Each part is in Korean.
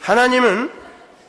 하나님은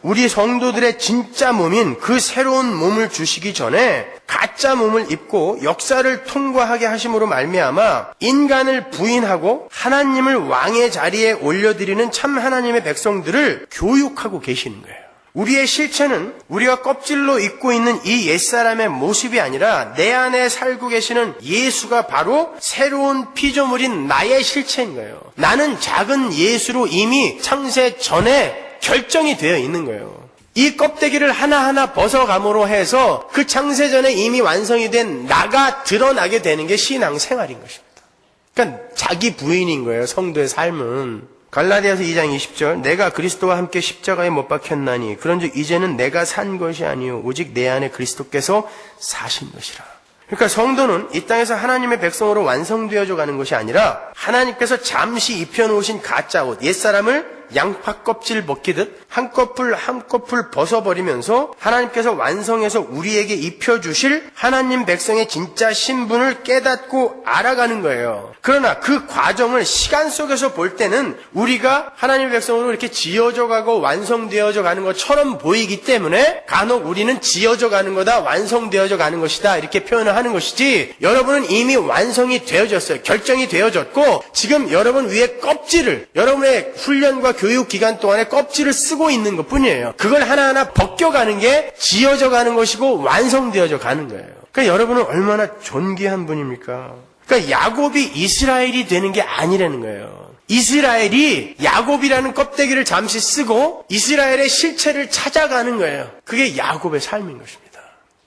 우리 성도들의 진짜 몸인 그 새로운 몸을 주시기 전에 가짜 몸을 입고 역사를 통과하게 하심으로 말미암아 인간을 부인하고 하나님을 왕의 자리에 올려드리는 참 하나님의 백성들을 교육하고 계시는 거예요. 우리의 실체는 우리가 껍질로 입고 있는 이 옛사람의 모습이 아니라 내 안에 살고 계시는 예수가 바로 새로운 피조물인 나의 실체인 거예요. 나는 작은 예수로 이미 창세 전에 결정이 되어 있는 거예요. 이 껍데기를 하나하나 벗어감으로 해서 그 창세 전에 이미 완성이 된 나가 드러나게 되는 게 신앙생활인 것입니다. 그러니까 자기 부인인 거예요. 성도의 삶은. 갈라디아서 2장 20절 내가 그리스도와 함께 십자가에 못 박혔나니 그런즉 이제는 내가 산 것이 아니요 오직 내 안에 그리스도께서 사신 것이라. 그러니까 성도는 이 땅에서 하나님의 백성으로 완성되어져 가는 것이 아니라 하나님께서 잠시 입혀놓으신 가짜 옷, 옛사람을 양파 껍질 벗기듯 한 커플 한 커플 벗어버리면서 하나님께서 완성해서 우리에게 입혀주실 하나님 백성의 진짜 신분을 깨닫고 알아가는 거예요. 그러나 그 과정을 시간 속에서 볼 때는 우리가 하나님의 백성으로 이렇게 지어져 가고 완성되어져 가는 것처럼 보이기 때문에 간혹 우리는 지어져 가는 거다, 완성되어져 가는 것이다 이렇게 표현을 하는 것이지, 여러분은 이미 완성이 되어졌어요. 결정이 되어졌고 지금 여러분 위에 껍질을, 여러분의 훈련과 교육 기간 동안에 껍질을 쓰고 있는 것 뿐이에요. 그걸 하나하나 벗겨가는 게 지어져 가는 것이고 완성되어져 가는 거예요. 그러니까 여러분은 얼마나 존귀한 분입니까? 그러니까 야곱이 이스라엘이 되는 게 아니라는 거예요. 이스라엘이 야곱이라는 껍데기를 잠시 쓰고 이스라엘의 실체를 찾아가는 거예요. 그게 야곱의 삶인 것입니다.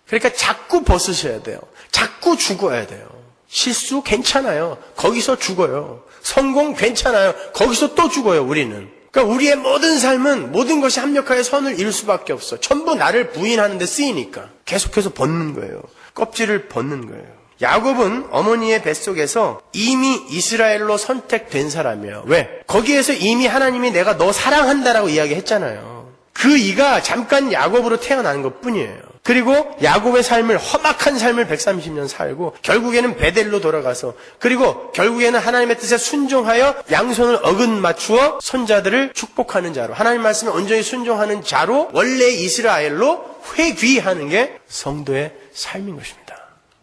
그러니까 자꾸 벗으셔야 돼요. 자꾸 죽어야 돼요. 실수 괜찮아요. 거기서 죽어요. 성공 괜찮아요. 거기서 또 죽어요, 우리는. 그러니까 우리의 모든 삶은 모든 것이 합력하여 선을 이룰 수밖에 없어. 전부 나를 부인하는 데 쓰이니까 계속해서 벗는 거예요. 껍질을 벗는 거예요. 야곱은 어머니의 뱃속에서 이미 이스라엘로 선택된 사람이에요. 왜? 거기에서 이미 하나님이 내가 너 사랑한다라고 이야기했잖아요. 그 이가 잠깐 야곱으로 태어나는 것뿐이에요. 그리고 야곱의 삶을, 험악한 삶을 130년 살고 결국에는 베델로 돌아가서, 그리고 결국에는 하나님의 뜻에 순종하여 양손을 어긋 맞추어 손자들을 축복하는 자로, 하나님 말씀에 온전히 순종하는 자로 원래 이스라엘로 회귀하는 게 성도의 삶인 것입니다.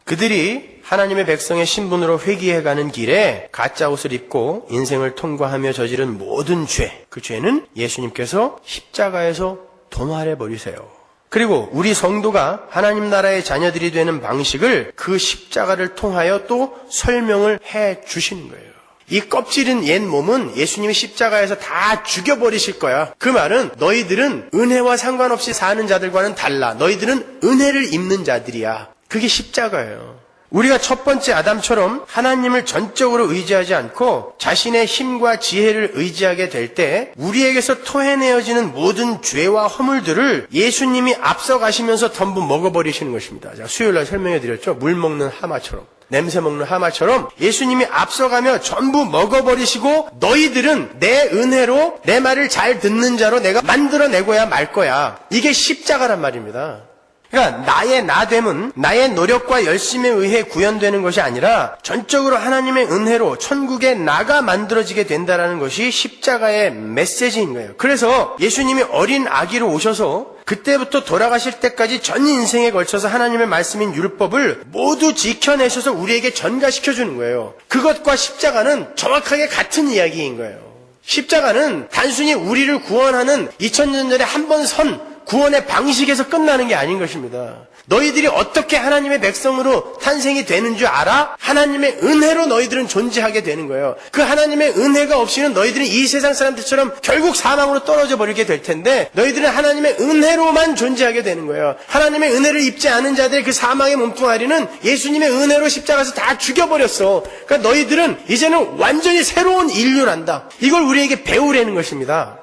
그들이 하나님의 백성의 신분으로 회귀해가는 길에 가짜 옷을 입고 인생을 통과하며 저지른 모든 죄, 그 죄는 예수님께서 십자가에서 도말해버리세요. 그리고 우리 성도가 하나님 나라의 자녀들이 되는 방식을 그 십자가를 통하여 또 설명을 해 주시는 거예요. 이 껍질인 옛 몸은 예수님이 십자가에서 다 죽여버리실 거야. 그 말은 너희들은 은혜와 상관없이 사는 자들과는 달라. 너희들은 은혜를 입는 자들이야. 그게 십자가예요. 우리가 첫 번째 아담처럼 하나님을 전적으로 의지하지 않고 자신의 힘과 지혜를 의지하게 될 때 우리에게서 토해내어지는 모든 죄와 허물들을 예수님이 앞서가시면서 전부 먹어버리시는 것입니다. 제가 수요일날 설명해드렸죠. 물 먹는 하마처럼, 냄새 먹는 하마처럼 예수님이 앞서가며 전부 먹어버리시고 너희들은 내 은혜로 내 말을 잘 듣는 자로 내가 만들어내고야 말 거야. 이게 십자가란 말입니다. 그러니까 나의 나됨은 나의 노력과 열심에 의해 구현되는 것이 아니라 전적으로 하나님의 은혜로 천국의 나가 만들어지게 된다는 것이 십자가의 메시지인 거예요. 그래서 예수님이 어린 아기로 오셔서 그때부터 돌아가실 때까지 전 인생에 걸쳐서 하나님의 말씀인 율법을 모두 지켜내셔서 우리에게 전가시켜주는 거예요. 그것과 십자가는 정확하게 같은 이야기인 거예요. 십자가는 단순히 우리를 구원하는 2000년 전에 한 번 선 구원의 방식에서 끝나는 게 아닌 것입니다. 너희들이 어떻게 하나님의 백성으로 탄생이 되는 줄 알아? 하나님의 은혜로 너희들은 존재하게 되는 거예요. 그 하나님의 은혜가 없이는 너희들은 이 세상 사람들처럼 결국 사망으로 떨어져 버리게 될 텐데 너희들은 하나님의 은혜로만 존재하게 되는 거예요. 하나님의 은혜를 입지 않은 자들의 그 사망의 몸뚱아리는 예수님의 은혜로 십자가에서 다 죽여버렸어. 그러니까 너희들은 이제는 완전히 새로운 인류란다. 이걸 우리에게 배우라는 것입니다.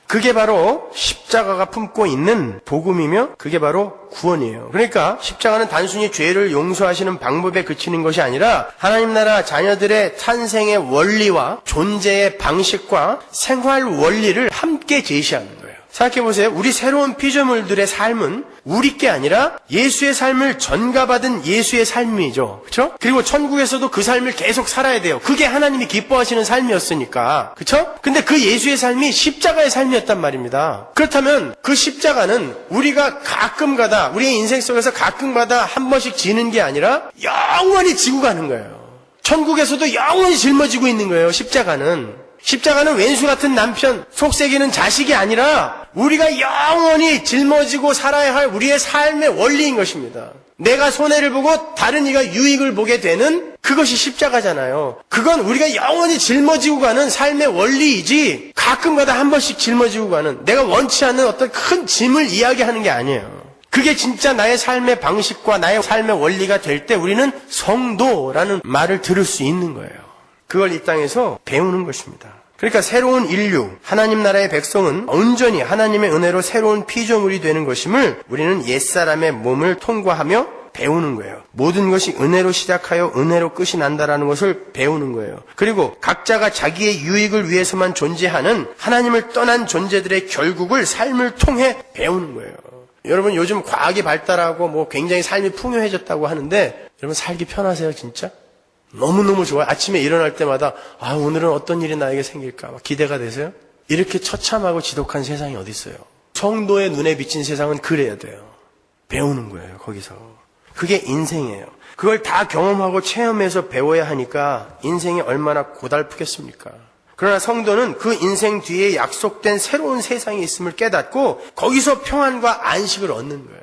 그게 바로 십자가가 품고 있는 복음이며 그게 바로 구원이에요. 그러니까 십자가는 단순히 죄를 용서하시는 방법에 그치는 것이 아니라 하나님 나라 자녀들의 탄생의 원리와 존재의 방식과 생활 원리를 함께 제시하는 거예요. 생각해보세요. 우리 새로운 피조물들의 삶은 우리 게 아니라 예수의 삶을 전가받은 예수의 삶이죠. 그렇죠? 그리고 천국에서도 그 삶을 계속 살아야 돼요. 그게 하나님이 기뻐하시는 삶이었으니까. 그렇죠? 근데 그 예수의 삶이 십자가의 삶이었단 말입니다. 그렇다면 그 십자가는 우리가 가끔가다, 우리의 인생 속에서 가끔가다 한 번씩 지는 게 아니라 영원히 지고 가는 거예요. 천국에서도 영원히 짊어지고 있는 거예요. 십자가는 왼수 같은 남편, 속썩이는 자식이 아니라 우리가 영원히 짊어지고 살아야 할 우리의 삶의 원리인 것입니다. 내가 손해를 보고 다른 이가 유익을 보게 되는 그것이 십자가잖아요. 그건 우리가 영원히 짊어지고 가는 삶의 원리이지 가끔가다 한 번씩 짊어지고 가는, 내가 원치 않는 어떤 큰 짐을 이야기하는 게 아니에요. 그게 진짜 나의 삶의 방식과 나의 삶의 원리가 될 때 우리는 성도라는 말을 들을 수 있는 거예요. 그걸 이 땅에서 배우는 것입니다. 그러니까 새로운 인류, 하나님 나라의 백성은 온전히 하나님의 은혜로 새로운 피조물이 되는 것임을 우리는 옛사람의 몸을 통과하며 배우는 거예요. 모든 것이 은혜로 시작하여 은혜로 끝이 난다라는 것을 배우는 거예요. 그리고 각자가 자기의 유익을 위해서만 존재하는 하나님을 떠난 존재들의 결국을 삶을 통해 배우는 거예요. 여러분 요즘 과학이 발달하고 굉장히 삶이 풍요해졌다고 하는데 여러분 살기 편하세요 진짜? 너무너무 좋아요. 아침에 일어날 때마다 오늘은 어떤 일이 나에게 생길까 기대가 되세요? 이렇게 처참하고 지독한 세상이 어디 있어요? 성도의 눈에 비친 세상은 그래야 돼요. 배우는 거예요. 거기서. 그게 인생이에요. 그걸 다 경험하고 체험해서 배워야 하니까 인생이 얼마나 고달프겠습니까? 그러나 성도는 그 인생 뒤에 약속된 새로운 세상이 있음을 깨닫고 거기서 평안과 안식을 얻는 거예요.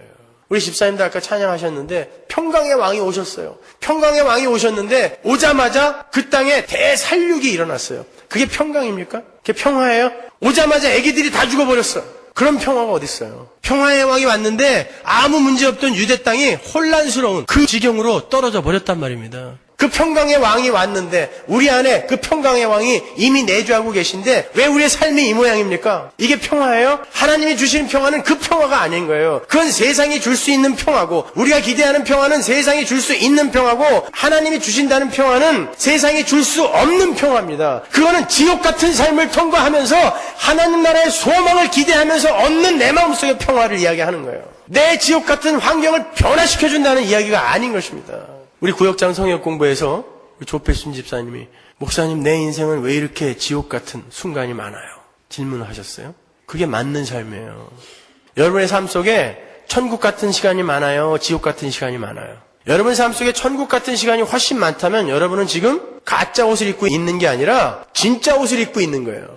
우리 집사님도 아까 찬양하셨는데 평강의 왕이 오셨어요. 평강의 왕이 오셨는데 오자마자 그 땅에 대살육이 일어났어요. 그게 평강입니까? 그게 평화예요? 오자마자 애기들이 다 죽어버렸어. 그런 평화가 어디 있어요? 평화의 왕이 왔는데 아무 문제 없던 유대 땅이 혼란스러운 그 지경으로 떨어져 버렸단 말입니다. 그 평강의 왕이 왔는데 우리 안에 그 평강의 왕이 이미 내주하고 계신데 왜 우리의 삶이 이 모양입니까? 이게 평화예요? 하나님이 주시는 평화는 그 평화가 아닌 거예요. 그건 세상이 줄 수 있는 평화고 우리가 기대하는 평화는 세상이 줄 수 있는 평화고 하나님이 주신다는 평화는 세상이 줄 수 없는 평화입니다. 그거는 지옥 같은 삶을 통과하면서 하나님 나라의 소망을 기대하면서 얻는 내 마음속의 평화를 이야기하는 거예요. 내 지옥 같은 환경을 변화시켜준다는 이야기가 아닌 것입니다. 우리 구역장 성역 공부에서 우리 조필순 집사님이 목사님 내 인생은 왜 이렇게 지옥 같은 순간이 많아요? 질문을 하셨어요. 그게 맞는 삶이에요. 여러분의 삶 속에 천국 같은 시간이 많아요? 지옥 같은 시간이 많아요? 여러분의 삶 속에 천국 같은 시간이 훨씬 많다면 여러분은 지금 가짜 옷을 입고 있는 게 아니라 진짜 옷을 입고 있는 거예요.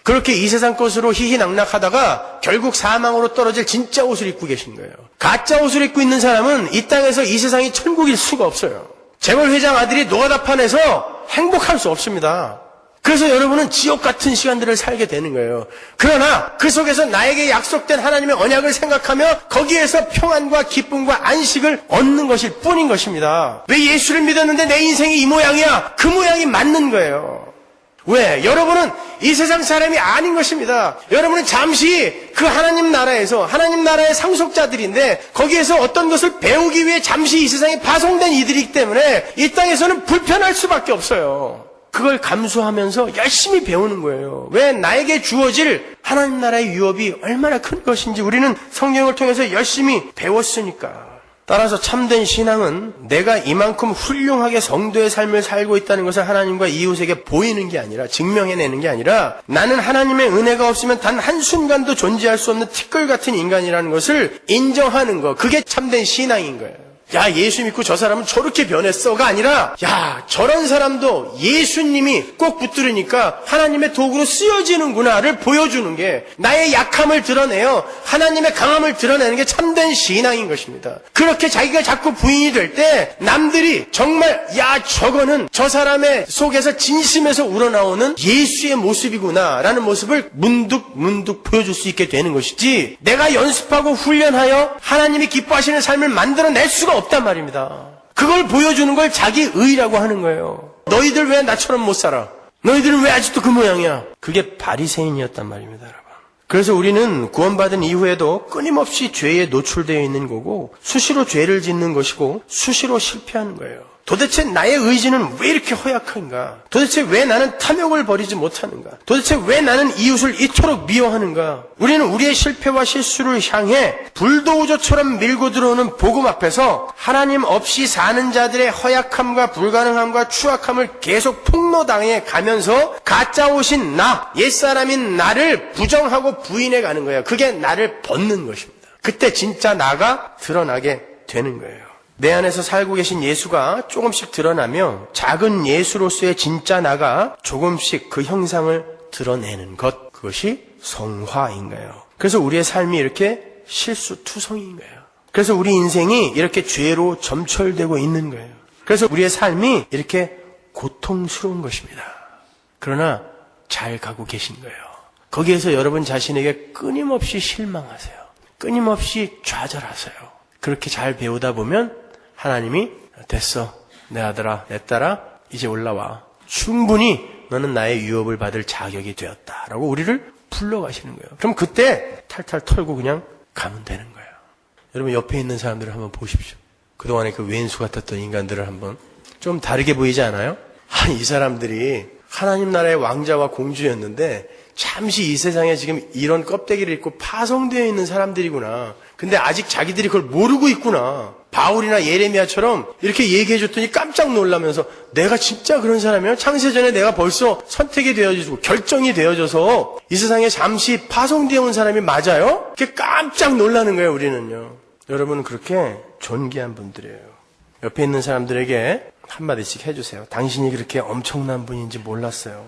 그렇게 이 세상 것으로 희희낙낙하다가 결국 사망으로 떨어질 진짜 옷을 입고 계신 거예요. 가짜 옷을 입고 있는 사람은 이 땅에서 이 세상이 천국일 수가 없어요. 재벌회장 아들이 노가다판에서 행복할 수 없습니다. 그래서 여러분은 지옥 같은 시간들을 살게 되는 거예요. 그러나 그 속에서 나에게 약속된 하나님의 언약을 생각하며 거기에서 평안과 기쁨과 안식을 얻는 것일 뿐인 것입니다. 왜 예수를 믿었는데 내 인생이 이 모양이야? 그 모양이 맞는 거예요. 왜? 여러분은 이 세상 사람이 아닌 것입니다. 여러분은 잠시 그 하나님 나라에서 하나님 나라의 상속자들인데 거기에서 어떤 것을 배우기 위해 잠시 이 세상에 파송된 이들이기 때문에 이 땅에서는 불편할 수밖에 없어요. 그걸 감수하면서 열심히 배우는 거예요. 왜? 나에게 주어질 하나님 나라의 유업이 얼마나 큰 것인지 우리는 성경을 통해서 열심히 배웠으니까. 따라서 참된 신앙은 내가 이만큼 훌륭하게 성도의 삶을 살고 있다는 것을 하나님과 이웃에게 보이는 게 아니라 증명해내는 게 아니라 나는 하나님의 은혜가 없으면 단 한순간도 존재할 수 없는 티끌 같은 인간이라는 것을 인정하는 거. 그게 참된 신앙인 거예요. 야, 예수 믿고 저 사람은 저렇게 변했어가 아니라 야, 저런 사람도 예수님이 꼭 붙들으니까 하나님의 도구로 쓰여지는구나를 보여주는 게 나의 약함을 드러내어 하나님의 강함을 드러내는 게 참된 신앙인 것입니다. 그렇게 자기가 자꾸 부인이 될 때 남들이 정말 야, 저거는 저 사람의 속에서 진심에서 우러나오는 예수의 모습이구나라는 모습을 문득 보여줄 수 있게 되는 것이지 내가 연습하고 훈련하여 하나님이 기뻐하시는 삶을 만들어낼 수가 없단 말입니다. 그걸 보여주는 걸 자기 의라고 하는 거예요. 너희들 왜 나처럼 못 살아? 너희들은 왜 아직도 그 모양이야? 그게 바리새인이었단 말입니다, 여러분. 그래서 우리는 구원받은 이후에도 끊임없이 죄에 노출되어 있는 거고 수시로 죄를 짓는 것이고 수시로 실패하는 거예요. 도대체 나의 의지는 왜 이렇게 허약한가? 도대체 왜 나는 탐욕을 버리지 못하는가? 도대체 왜 나는 이웃을 이토록 미워하는가? 우리는 우리의 실패와 실수를 향해 불도저처럼 밀고 들어오는 복음 앞에서 하나님 없이 사는 자들의 허약함과 불가능함과 추악함을 계속 폭로당해 가면서 가짜 옷인 나, 옛사람인 나를 부정하고 부인해 가는 거예요. 그게 나를 벗는 것입니다. 그때 진짜 나가 드러나게 되는 거예요. 내 안에서 살고 계신 예수가 조금씩 드러나며 작은 예수로서의 진짜 나가 조금씩 그 형상을 드러내는 것, 그것이 성화인 거예요. 그래서 우리의 삶이 이렇게 실수투성인 거예요. 그래서 우리 인생이 이렇게 죄로 점철되고 있는 거예요. 그래서 우리의 삶이 이렇게 고통스러운 것입니다. 그러나 잘 가고 계신 거예요. 거기에서 여러분 자신에게 끊임없이 실망하세요. 끊임없이 좌절하세요. 그렇게 잘 배우다 보면 하나님이 됐어, 내 아들아, 내 딸아, 이제 올라와. 충분히 너는 나의 유업을 받을 자격이 되었다라고 우리를 불러가시는 거예요. 그럼 그때 탈탈 털고 그냥 가면 되는 거예요. 여러분 옆에 있는 사람들을 한번 보십시오. 그동안에 그 왼수 같았던 인간들을 한번 좀 다르게 보이지 않아요? 이 사람들이 하나님 나라의 왕자와 공주였는데 잠시 이 세상에 지금 이런 껍데기를 입고 파송되어 있는 사람들이구나. 근데 아직 자기들이 그걸 모르고 있구나. 바울이나 예레미야처럼 이렇게 얘기해 줬더니 깜짝 놀라면서 내가 진짜 그런 사람이야? 창세전에 내가 벌써 선택이 되어지고 결정이 되어져서 이 세상에 잠시 파송되어 온 사람이 맞아요? 그게 깜짝 놀라는 거예요, 우리는요. 여러분은 그렇게 존귀한 분들이에요. 옆에 있는 사람들에게 한마디씩 해주세요. 당신이 그렇게 엄청난 분인지 몰랐어요.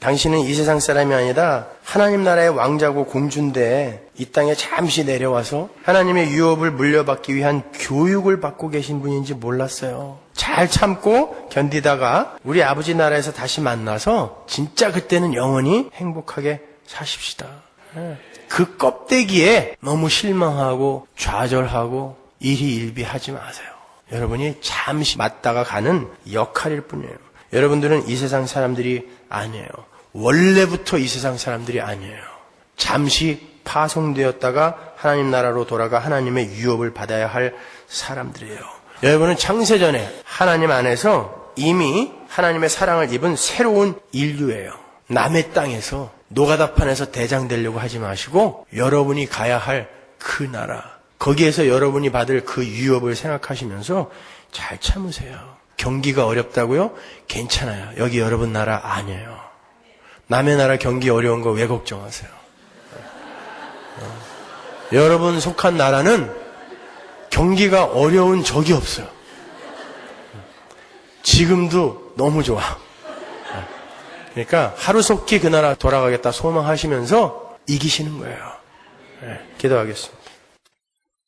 당신은 이 세상 사람이 아니라 하나님 나라의 왕자고 공주인데 이 땅에 잠시 내려와서 하나님의 유업을 물려받기 위한 교육을 받고 계신 분인지 몰랐어요. 잘 참고 견디다가 우리 아버지 나라에서 다시 만나서 진짜 그때는 영원히 행복하게 사십시다. 그 껍데기에 너무 실망하고 좌절하고 일희일비하지 마세요. 여러분이 잠시 맞다가 가는 역할일 뿐이에요. 여러분들은 이 세상 사람들이 아니에요. 원래부터 이 세상 사람들이 아니에요. 잠시 파송되었다가 하나님 나라로 돌아가 하나님의 유업을 받아야 할 사람들이에요. 여러분은 창세전에 하나님 안에서 이미 하나님의 사랑을 입은 새로운 인류예요. 남의 땅에서 노가다판에서 대장 되려고 하지 마시고 여러분이 가야 할 그 나라, 거기에서 여러분이 받을 그 유업을 생각하시면서 잘 참으세요. 경기가 어렵다고요? 괜찮아요. 여기 여러분 나라 아니에요. 남의 나라 경기 어려운 거 왜 걱정하세요? 여러분 속한 나라는 경기가 어려운 적이 없어요. 지금도 너무 좋아. 그러니까 하루속히 그 나라 돌아가겠다 소망하시면서 이기시는 거예요. 기도하겠습니다.